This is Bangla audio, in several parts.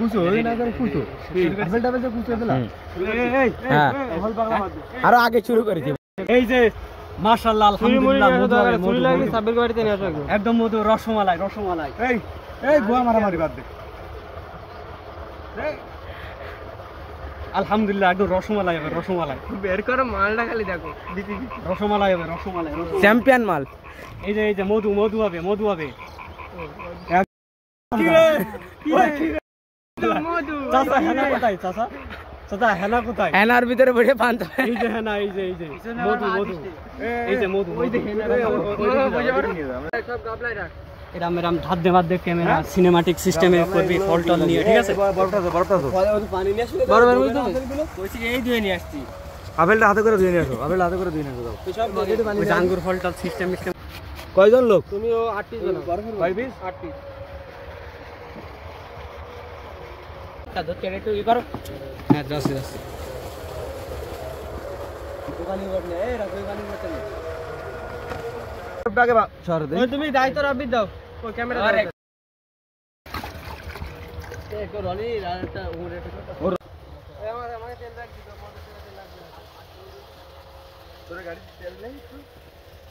কুচো ওই না করে কুচো আপেলটা বেজে কুচো দিলাম আরো আগে শুরু করেছি। এই যে মাশাআল্লাহ আলহামদুলিল্লাহ মধু লাগি সাবের বাড়িতে নিয়ে আসো একদম মধু রসমালাই রসমালাই এই এই গোয়া মারামারি বাদ দে আলহামদুলিল্লাহ একদম রসমালাই হবে রসমালাই বের করো মালটা খালি দেখো রসমালাই হবে রসমালাই চ্যাম্পিয়ন মাল। এই যে মধু মধু হবে মধু হবে চাচা হেনা কোথায় চাচা চাচা হেনা কোথায় হেনার ভিতরে বসে পান এই যে হেনা এই যে মধু মধু এই যে মধু ওই যে হেনা সব গাবলাই রাখ এরাম এরাম ধার দে ক্যামেরা সিনেমাটিক সিস্টেমে করবি ফল টল নিয়ে ঠিক আছে পানি নিয়ে আসলে বড় বড় বুঝছো কইছি এই দিয়ে নিয়ে আসছি আপেলটা হাতে করে ধুয়ে নিয়ে আসো আপেলটা হাতে করে ধুয়ে নিয়ে আসো সব বাকেটে পানি আঙ্গুর ফল টল সিস্টেম কয়জন লোক তুমিও 8 পিস বানাও কয় পিস 8 পিস কাজ করে একটু ই করো হ্যাঁ যাচ্ছে দোকানি করলে এই রাখো দোকানি করতে না আগে সর দে ওই তুমি দায়িত্ব রাখবি দাও ওই ক্যামেরা দাও একটু রনি আর একটা ওরে এই আমাকে তেল রাখ দিও মোটর তেল লাগবে তোর গাড়ি তেল নেই একটু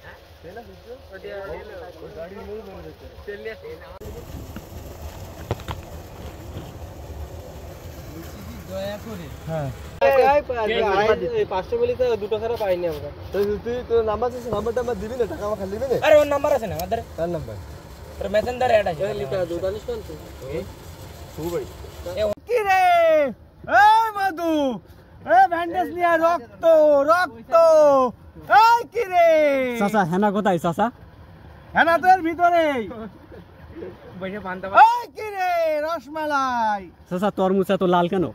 হ্যাঁ তেল আছে ওটা গাড়ি নেই বলে তেল নিয়ে আসি দয়া করে হ্যাঁ 500 মিলি তো দুটো ছাড়া পাইনি আমরা তুই তোর নাম্বার আছে নাম্বারটা আমার দিবি না টাকা আমার খালি দিবি না আরে ওর নাম্বার আছে না আমাদের কার নাম্বার তোর মেসেঞ্জারে অ্যাড আছে লিখা 42 কোন তুই ভাই কি রে এই মধু এই ব্যান্ডেজ নিয়া রক্ত রক্ত এই কি রে চাচা হেনা কোথায় চাচা হেনা তোর ভিতরে বসে পান্তা এই কি রে রসমালাই চাচা তরমুজ এত লাল কেন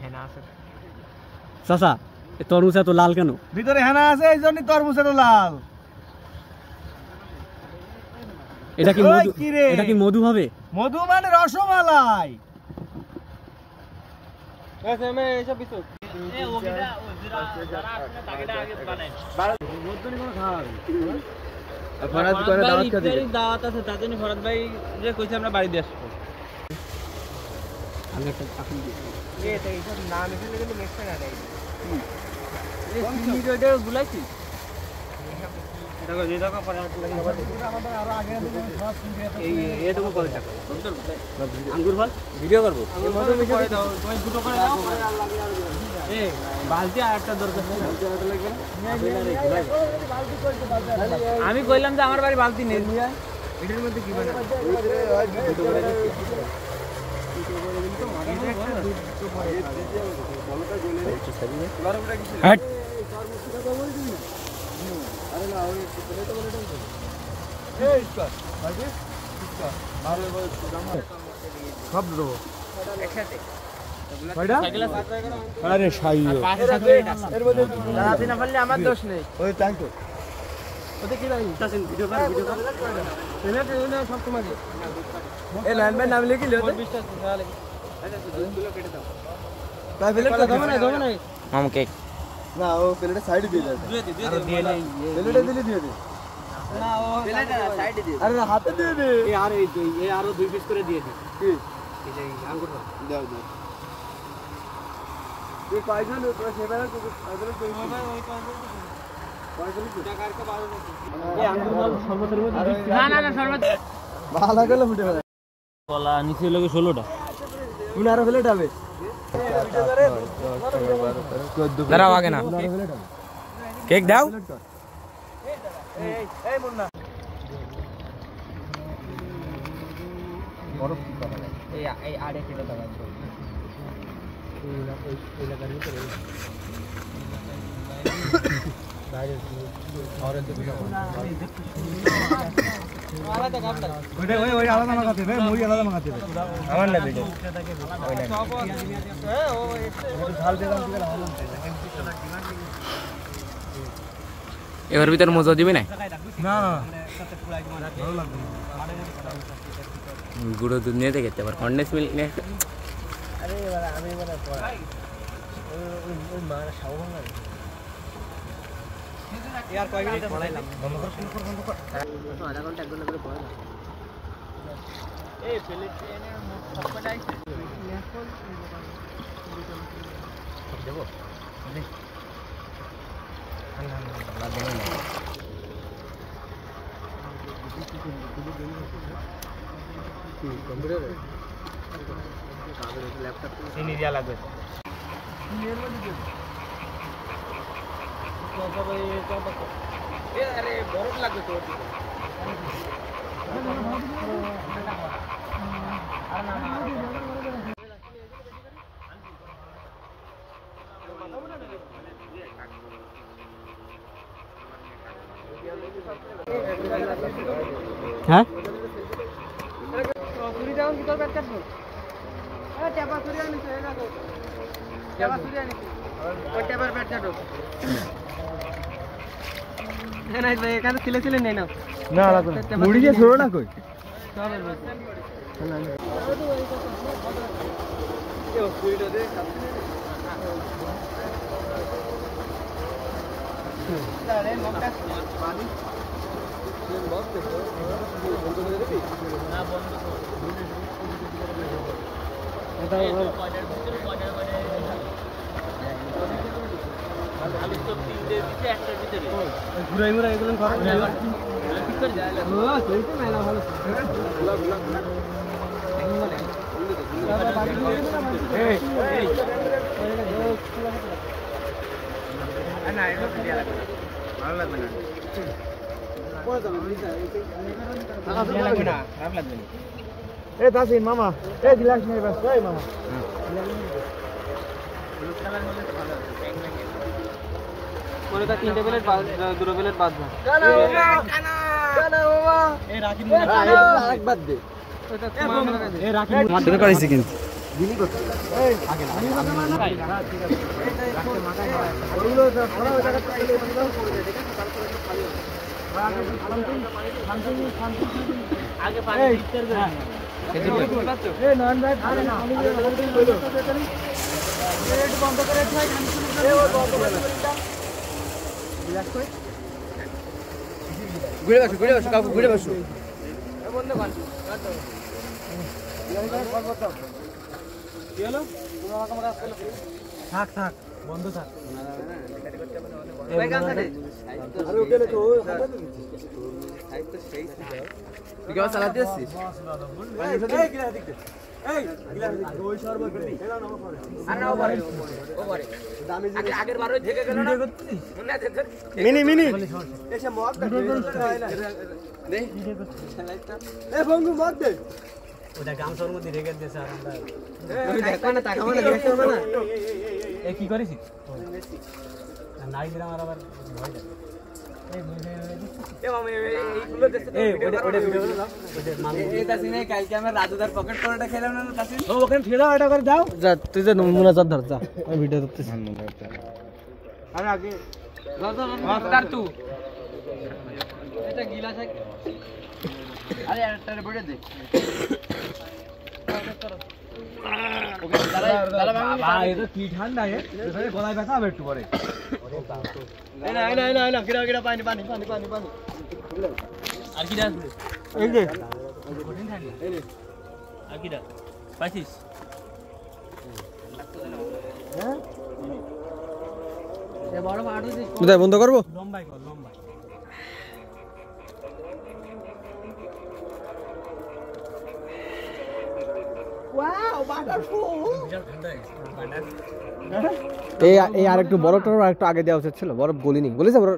হেনা আছে চাচা এই তরমুজ এত লাল কেন ভিতরে হেনা আছে এইজন্যই তরমুজ এত লাল এটা কি মধু এটা কি মধু হবে মধু মানে রসমালাই আচ্ছা আমি এসব কিছু এই ওগিরা যারা আসলে তাগেটা আগে বানাই মধুনি কোন খাওয়া ফরাদ করে দাওয়াত করে দিই দাওয়াত আছে তার জন্য ফরাদ ভাই যে কইছে আমরা বাড়ি দিয়ে আসবো আমি একটা চাকরি দিই এটা এইসব নাম এখানে কিন্তু নেক্সট না দেয় এই সিনি রোডে গুলাইছি দেখো যে টাকা পরে আমাদের আরো আগে এই এটুকু কত টাকা আঙ্গুর ফল ভিডিও করব মধু মিশে দাও তুমি দুটো করে দাও এই বালতি আর একটা দরকার আমি কইলাম যে আমার বাড়ি বালতি নেই এটার মধ্যে কি বানাবো সব দেবো একসাথে আরে সাইও এর মধ্যে দাঁড়াতে না পারলে আমার দোষ নেই ওই তাই তো ওতে কি ভাই ভিডিও কর পেলে সব তোমার এই লাইন বাই নাম লিখি লিও তো 20 টা তাহলে আচ্ছা দুধগুলো কেটে দাও তাই ফেলে তো দাও না মাম কেক না ও প্লেটে সাইড দিয়ে দাও দিয়ে নেই প্লেটে দিলে দিয়ে দে না ও প্লেটে সাইডে দিয়ে আরে হাতে দিয়ে দে এই আর এই আরো 2 পিস করে দিয়ে দে কি এই যে আঙ্গুর দাও দাও তুই কয়জন তো সেবারে তো আদরে তুই ওই কয়জন টাকার কে 12 এই আঙ্গুর বল সর্বতের মধ্যে না সর্বত ভালো করে ফুটে ফেলে কলা নিচে লাগে 16টা তুমি আরো প্লেট হবে দাঁড়াও আগে না কেক দাও এই মুন্না বরফ কি করা এই আড়ে কিলো টাকা এই লাগার ভিতরে বাইরে আর এত কিছু আলাদা কাপড় ওই আলাদা মাখাতে হবে মুড়ি আলাদা মাখাতে হবে আমার না ভিডিও হ্যাঁ ও ঝাল দিলাম কি এর ভিতর মজা দিবি না না গুঁড়ো দুধ নিয়ে দেখতে আবার কন্ডেন্স মিল্ক নিয়ে আরে আমি মানে ওই মারা শাও ভাঙা ইয়ার কয় মিনিট পড়াইলাম বন্ধ কর আধা ঘন্টা 1 ঘন্টা করে পড়াইলাম এই ফিলিস্তিনের মোট সবকটা আইছে দেবো ল্যাপটপ চিনি দেওয়া লাগবে আরে বরফ লাগবে তো হ্যাঁ না মুড়ি দিয়ে ছোড়ো না কই ঘুরাই ঘুরাই এগুলো মামা এই গ্লাস নিয়ে ব্যস্ত এই মামা তিনটে প্লেট দুটো প্লেট বাদ ঘুরে বসো কাকু ঘুরে বসো থাক থাক বন্ধ থাক চালাতে আসছিস মিনি মিনি বন্ধু মত দে ওটা গামছার মধ্যে রেখে দিয়েছে আর আমরা কি করিস নাই দিলাম আর আবার ভয় দেয় তুই যে নমুনা চার ধর যা আমি ভিডিও করতেছি কি ঠান্ডা গলায় ব্যথা হবে একটু পরে পানি পানি পানি পানি পানি আর কি এই যে আর কি পাইছিস বন্ধ করবো লম্বাই কর লম্বাই এই আর একটু বরফ টরফ আর একটু আগে দেওয়া উচিত ছিল বরফ গলিনি গলিছে বরফ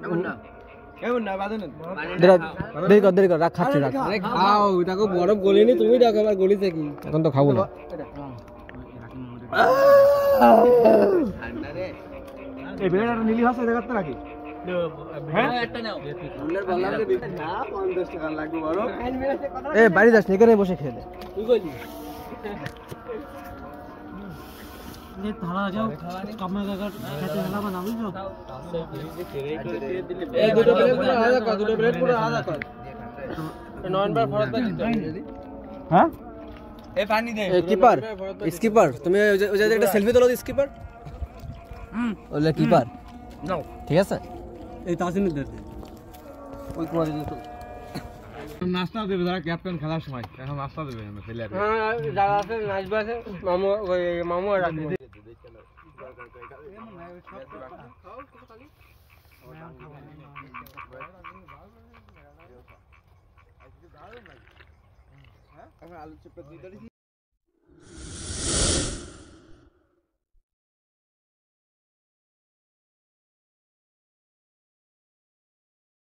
দেরি কর রাখ খাচ্ছি রাখ খাও দেখো বরফ গলিনি তুমি দেখো আবার গলিছে কি এখন তো খাবো না এই বেড়াটা নীলি হাসে দেখাতে রাখি বাড়ি যাস এখানে বসে খেয়ে দে থালা যাও কামনা কাকার খেতে হেলা বানা বুঝছো এই দুটো প্লেট পুরো আলাদা কর দুটো প্লেট পুরো আলাদা কর নয়নবার ফরত দিতে হ্যাঁ এই পানি দে কিপার স্কিপার তুমি ওই যে একটা সেলফি তোলো স্কিপার ওলে কিপার নাও ঠিক আছে এই তাসিন দে ওই কোয়া দিতে নাস্তা দেবে যারা ক্যাপ্টেন খেলার সময় এখন নাস্তা দেবে প্লেয়ার যারা আছে নাচবে আছে মামু মামু রাখবে আলু চিপটা দিয়ে